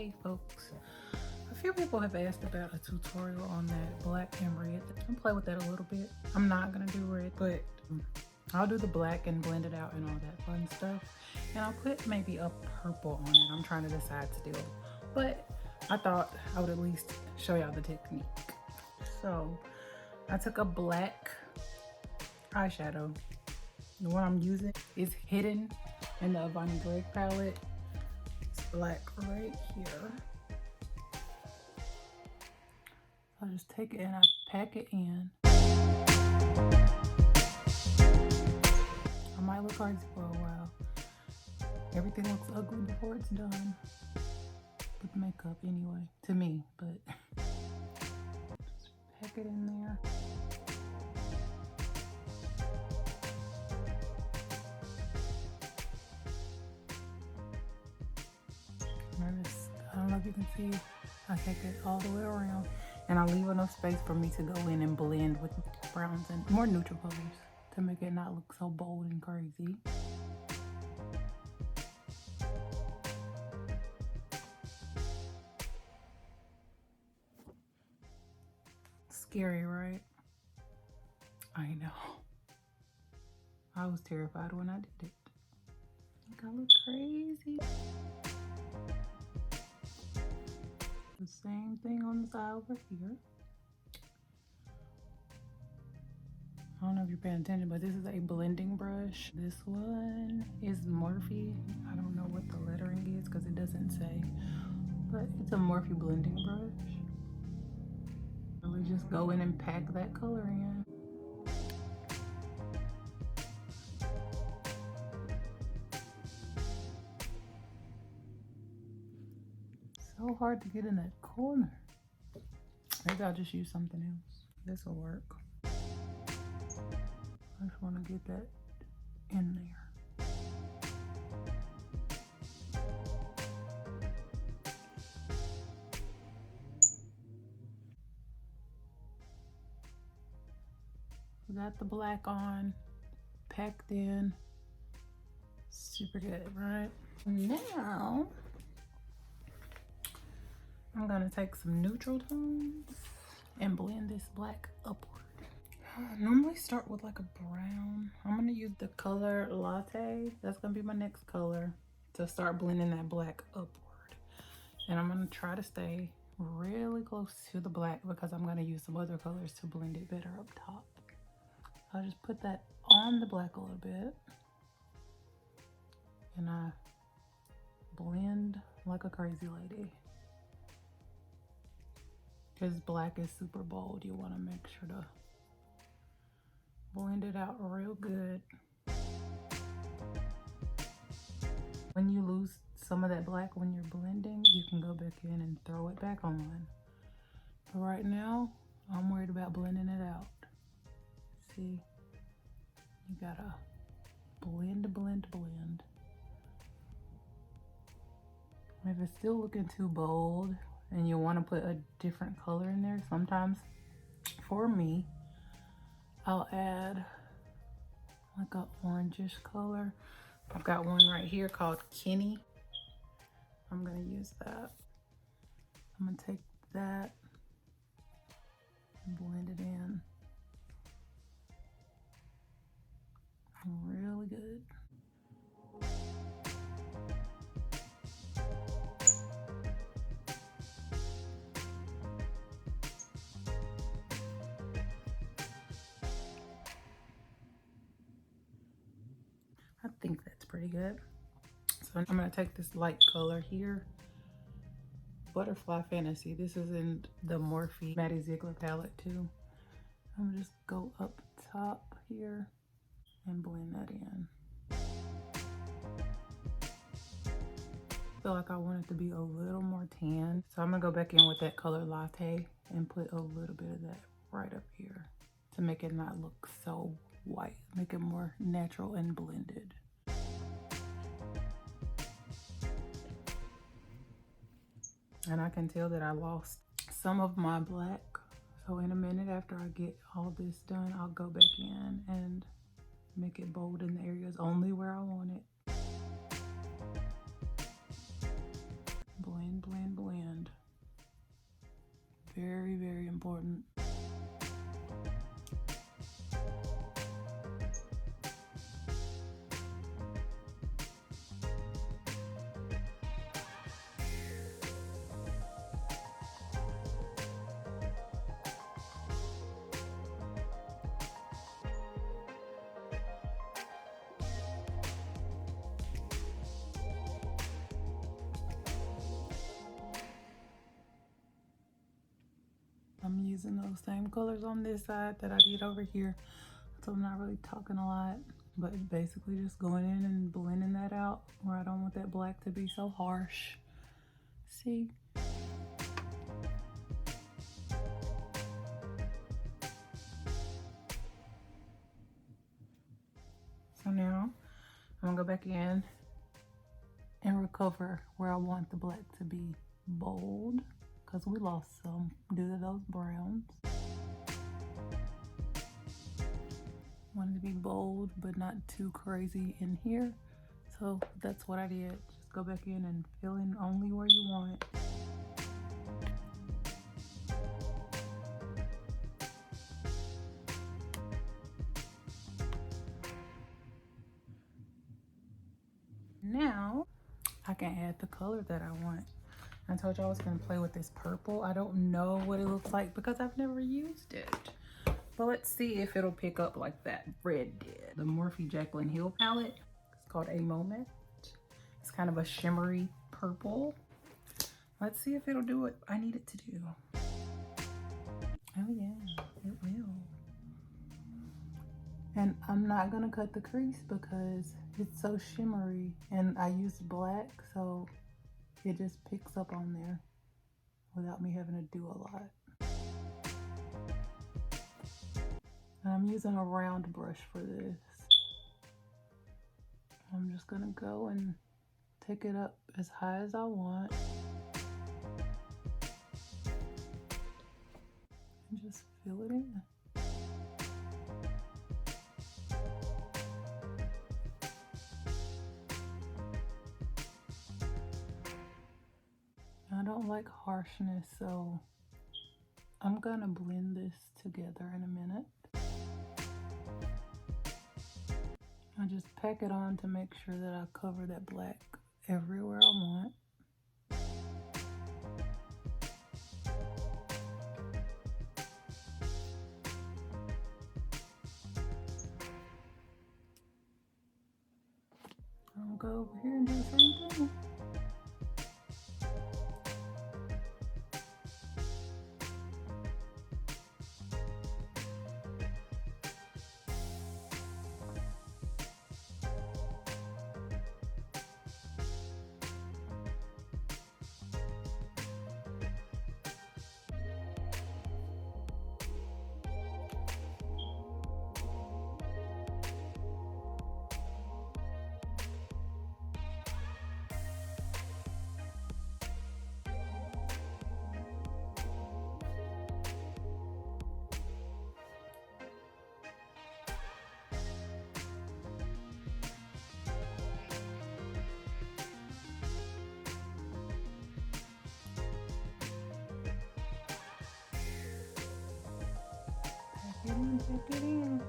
Hey folks, a few people have asked about a tutorial on that black and red. I'll play with that a little bit. I'm not gonna do red, but I'll do the black and blend it out and all that fun stuff. And I'll put maybe a purple on it. I'm trying to decide still, but I thought I would at least show y'all the technique. So I took a black eyeshadow. The one I'm using is hidden in the Avani Greg palette. It's black right here. I'll just take it and I pack it in. I might look crazy for a while. Everything looks ugly before it's done with makeup anyway, to me, but just pack it in there. I don't know if you can see, I take it all the way around and I leave enough space for me to go in and blend with browns and more neutral colors to make it not look so bold and crazy. Scary, right? I know. I was terrified when I did it. Think I look crazy. The same thing on the side over here. I don't know if you're paying attention, but this is a blending brush. This one is Morphe. I don't know what the lettering is because it doesn't say, but it's a Morphe blending brush. Really just go in and pack that color in. So hard to get in that corner. Maybe I'll just use something else. This will work. I just want to get that in there. Got the black on, packed in. Super good, right? Now, I'm gonna take some neutral tones and blend this black upward. I normally start with like a brown. I'm gonna use the color Latte. That's gonna be my next color to start blending that black upward. And I'm gonna try to stay really close to the black because I'm gonna use some other colors to blend it better up top. I'll just put that on the black a little bit. And I blend like a crazy lady. Because black is super bold, you want to make sure to blend it out real good. When you lose some of that black when you're blending, you can go back in and throw it back on. But right now, I'm worried about blending it out. See, you gotta blend, blend, blend. If it's still looking too bold and you want to put a different color in there, sometimes for me, I'll add like an orangish color. I've got one right here called Kenny. I'm gonna use that. I'm gonna take that and blend it in. Really good. I think that's pretty good. So I'm gonna take this light color here, Butterfly Fantasy. This is in the Morphe Maddie Ziegler palette too. I'm gonna just go up top here and blend that in. I feel like I want it to be a little more tan. So I'm gonna go back in with that color Latte and put a little bit of that right up here to make it not look so white, make it more natural and blended. And I can tell that I lost some of my black. So in a minute after I get all this done, I'll go back in and make it bold in the areas only where I want it. Blend Blend, blend, blend. Very, very important. I'm using those same colors on this side that I did over here, so I'm not really talking a lot, but basically just going in and blending that out where I don't want that black to be so harsh. See? So now I'm gonna go back in and recover where I want the black to be bold, because we lost some due to those browns. Want it to be bold but not too crazy in here, so that's what I did. Just go back in and fill in only where you want. Now I can add the color that I want. I told you I was going to play with this purple. I don't know what it looks like because I've never used it. But let's see if it'll pick up like that red did. The Morphe Jaclyn Hill palette. It's called A Moment. It's kind of a shimmery purple. Let's see if it'll do what I need it to do. Oh yeah, it will. And I'm not going to cut the crease because it's so shimmery. And I used black, so it just picks up on there without me having to do a lot. And I'm using a round brush for this. I'm just gonna go and take it up as high as I want. And just fill it in. I don't like harshness, so I'm gonna blend this together in a minute. I just pack it on to make sure that I cover that black everywhere I want. I'll go over here and do the same thing. Take it in.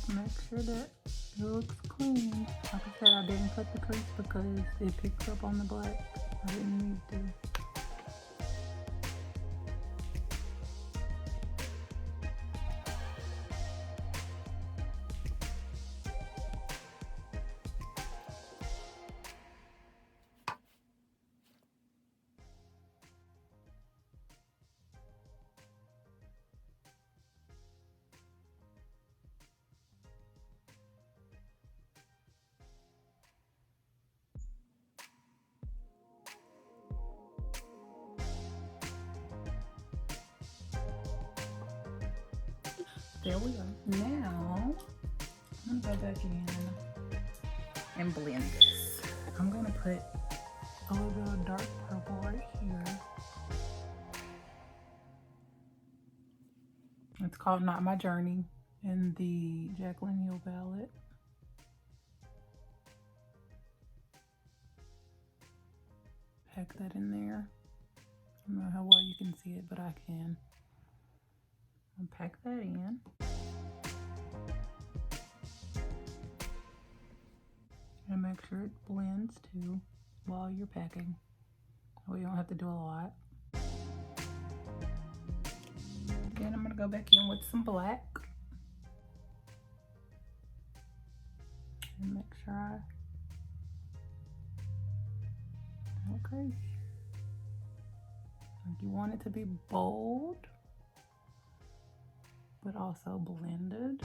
Make sure that it looks clean. Like I said, I didn't cut the crease because it picks up on the black. I didn't need to. There we go. Now, I'm gonna go back in and blend this. I'm gonna put a little bit of dark purple right here. It's called Not My Journey in the Jaclyn Hill palette. Pack that in there. I don't know how well you can see it, but I can. I'll pack that in. And make sure it blends too while you're packing. Well, you don't have to do a lot. Then I'm gonna go back in with some black. And make sure okay. You want it to be bold, but also blended.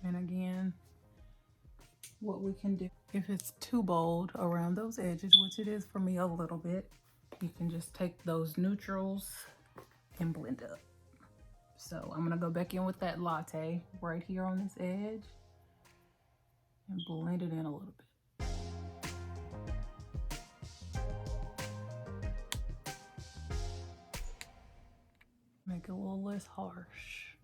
And again, what we can do, if it's too bold around those edges, which it is for me a little bit, you can just take those neutrals and blend up. So I'm gonna go back in with that latte right here on this edge and blend it in a little bit. Make it a little less harsh.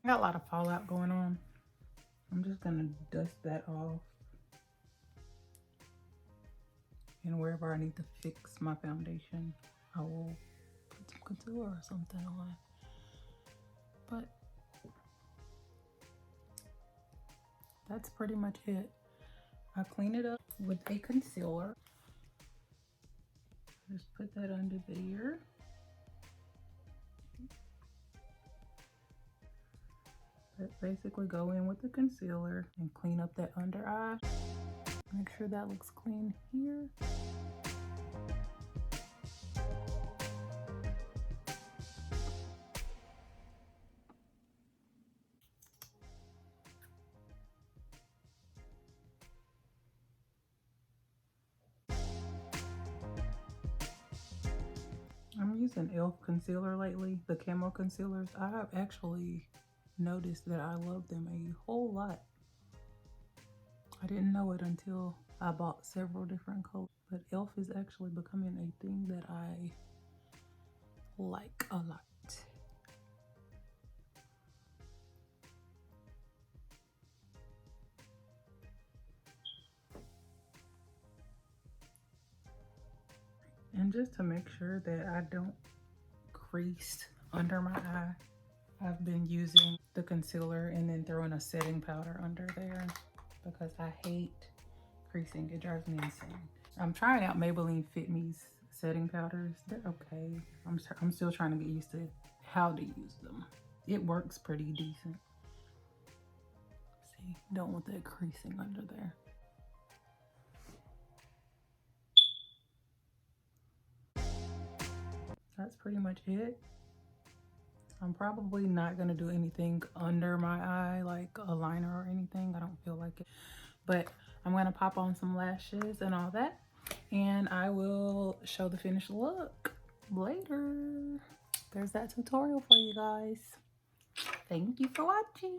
I got a lot of fallout going on. I'm just gonna dust that off. And wherever I need to fix my foundation, I will put some concealer or something on. But that's pretty much it. I clean it up with a concealer. Just put that under there. But basically go in with the concealer and clean up that under eye. Make sure that looks clean here. I'm using e.l.f. concealer lately, the camo concealers. I have actually noticed that I love them a whole lot. I didn't know it until I bought several different colors, but e.l.f. is actually becoming a thing that I like a lot. And just to make sure that I don't crease under my eye, I've been using the concealer and then throwing a setting powder under there because I hate creasing. It drives me insane. I'm trying out Maybelline Fit Me's setting powders. They're okay. I'm still trying to get used to how to use them. It works pretty decent. See, don't want that creasing under there. That's pretty much it. I'm probably not gonna do anything under my eye, like a liner or anything. I don't feel like it. But I'm gonna pop on some lashes and all that. And I will show the finished look later. There's that tutorial for you guys. Thank you for watching.